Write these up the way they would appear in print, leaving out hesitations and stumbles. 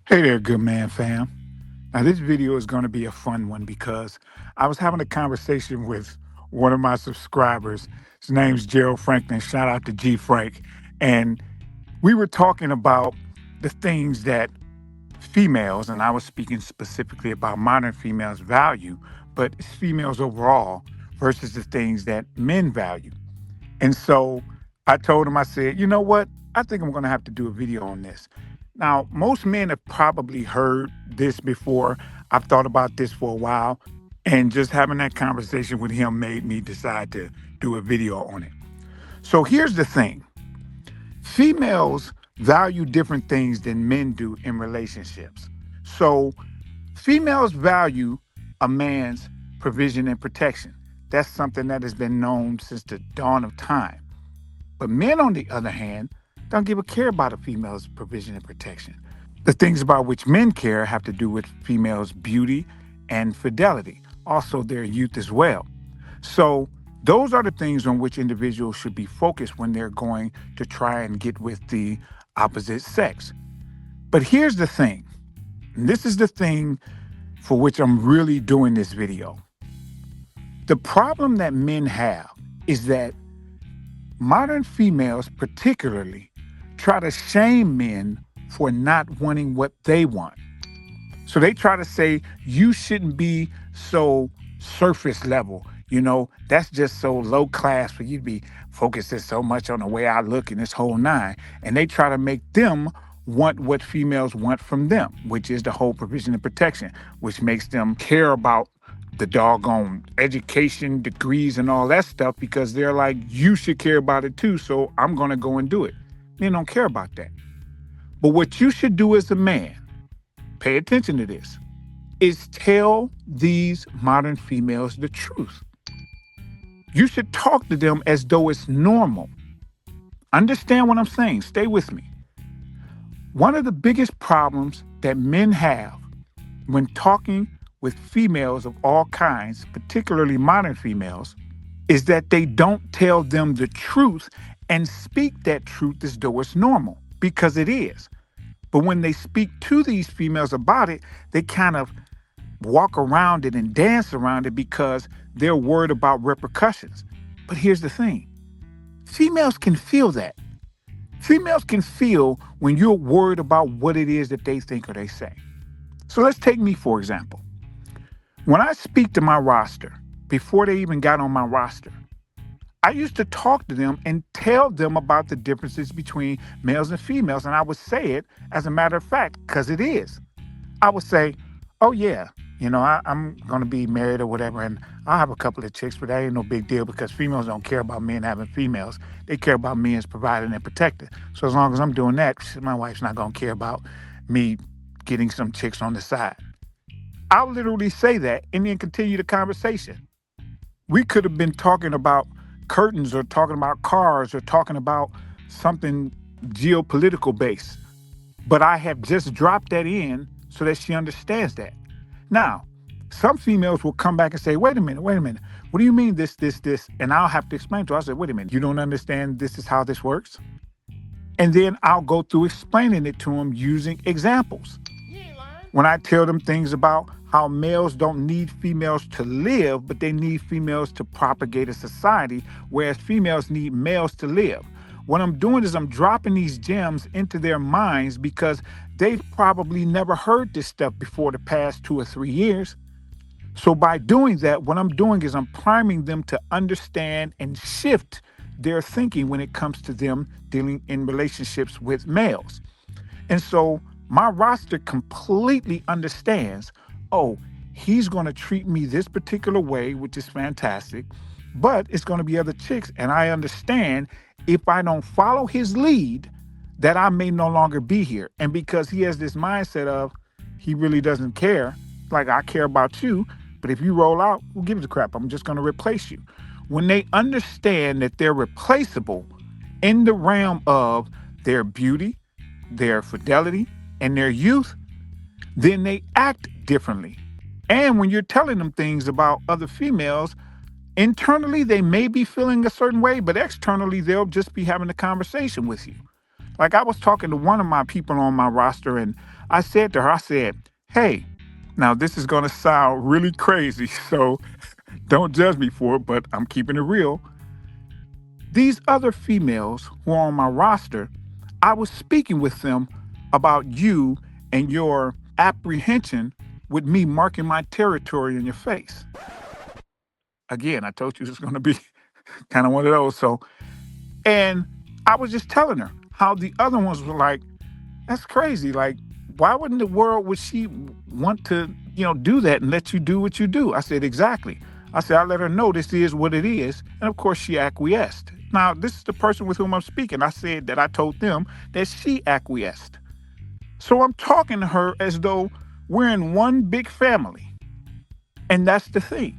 Hey there, good man fam. Now, this video is going to be a fun one because I was having a conversation with one of my subscribers. His name's Gerald Franklin. Shout out to G Frank. And we were talking about the things that females, and I was speaking specifically about modern females, value, but it's females overall versus the things that men value. And so I told him, I said, you know what? I think I'm going to have to do a video on this. Now, most men have probably heard this before. I've thought about this for a while. And just having that conversation with him made me decide to do a video on it. So here's the thing, females value different things than men do in relationships. So females value a man's provision and protection. That's something that has been known since the dawn of time. But men, on the other hand, don't give a care about a female's provision and protection. The things about which men care have to do with females' beauty and fidelity, also their youth as well. So those are the things on which individuals should be focused when they're going to try and get with the opposite sex. But here's the thing, and this is the thing for which I'm really doing this video. The problem that men have is that modern females particularly try to shame men for not wanting what they want. So they try to say, you shouldn't be so surface level. That's just so low class for you to be focusing so much on the way I look in this whole nine. And they try to make them want what females want from them, which is the whole provision and protection, which makes them care about the doggone education, degrees, and all that stuff because they're like, you should care about it too, so I'm going to go and do it. Men don't care about that. But what you should do as a man, pay attention to this, is tell these modern females the truth. You should talk to them as though it's normal. Understand what I'm saying? Stay with me. One of the biggest problems that men have when talking with females of all kinds, particularly modern females, is that they don't tell them the truth and speak that truth as though it's normal, because it is. But when they speak to these females about it, they kind of walk around it and dance around it because they're worried about repercussions. But here's the thing. Females can feel that. Females can feel when you're worried about what it is that they think or they say. So let's take me, for example. When I speak to my roster, before they even got on my roster, I used to talk to them and tell them about the differences between males and females. And I would say it as a matter of fact, because it is. I would say, oh yeah, I'm going to be married or whatever, and I'll have a couple of chicks, but that ain't no big deal because females don't care about men having females. They care about men as providing and protecting. So as long as I'm doing that, my wife's not going to care about me getting some chicks on the side. I'll literally say that and then continue the conversation. We could have been talking about curtains or talking about cars or talking about something geopolitical based, but I have just dropped that in so that she understands that. Now, some females will come back and say, wait a minute. What do you mean this? And I'll have to explain to her. I said, wait a minute, you don't understand this is how this works? And then I'll go through explaining it to them using examples. When I tell them things about how males don't need females to live, but they need females to propagate a society, whereas females need males to live. What I'm doing is I'm dropping these gems into their minds because they've probably never heard this stuff before the past 2 or 3 years. So by doing that, what I'm doing is I'm priming them to understand and shift their thinking when it comes to them dealing in relationships with males. And so my roster completely understands, oh, he's going to treat me this particular way, which is fantastic, but it's going to be other chicks. And I understand if I don't follow his lead, that I may no longer be here. And because he has this mindset of he really doesn't care, like I care about you, but if you roll out, who gives a crap? I'm just going to replace you. When they understand that they're replaceable in the realm of their beauty, their fidelity, and their youth, then they act differently. And when you're telling them things about other females, internally they may be feeling a certain way, but externally they'll just be having a conversation with you. Like I was talking to one of my people on my roster and I said to her, I said, hey, now this is going to sound really crazy. So don't judge me for it, but I'm keeping it real. These other females who are on my roster, I was speaking with them about you and your apprehension with me marking my territory in your face. Again, I told you it's going to be kind of one of those. So, and I was just telling her how the other ones were like, that's crazy. Like, why wouldn't the world would she want to, do that and let you do what you do? I said, exactly. I said, I let her know this is what it is. And of course she acquiesced. Now, this is the person with whom I'm speaking. I said that I told them that she acquiesced. So I'm talking to her as though we're in one big family. And that's the thing.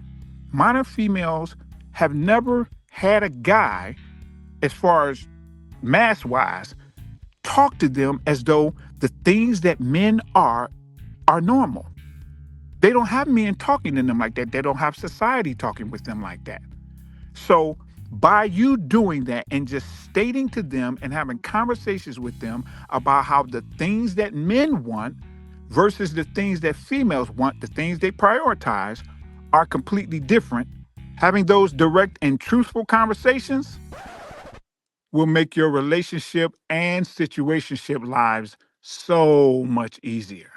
Modern females have never had a guy, as far as mass wise, talk to them as though the things that men are normal. They don't have men talking to them like that. They don't have society talking with them like that. So by you doing that and just stating to them and having conversations with them about how the things that men want versus the things that females want, the things they prioritize, are completely different, having those direct and truthful conversations will make your relationship and situationship lives so much easier.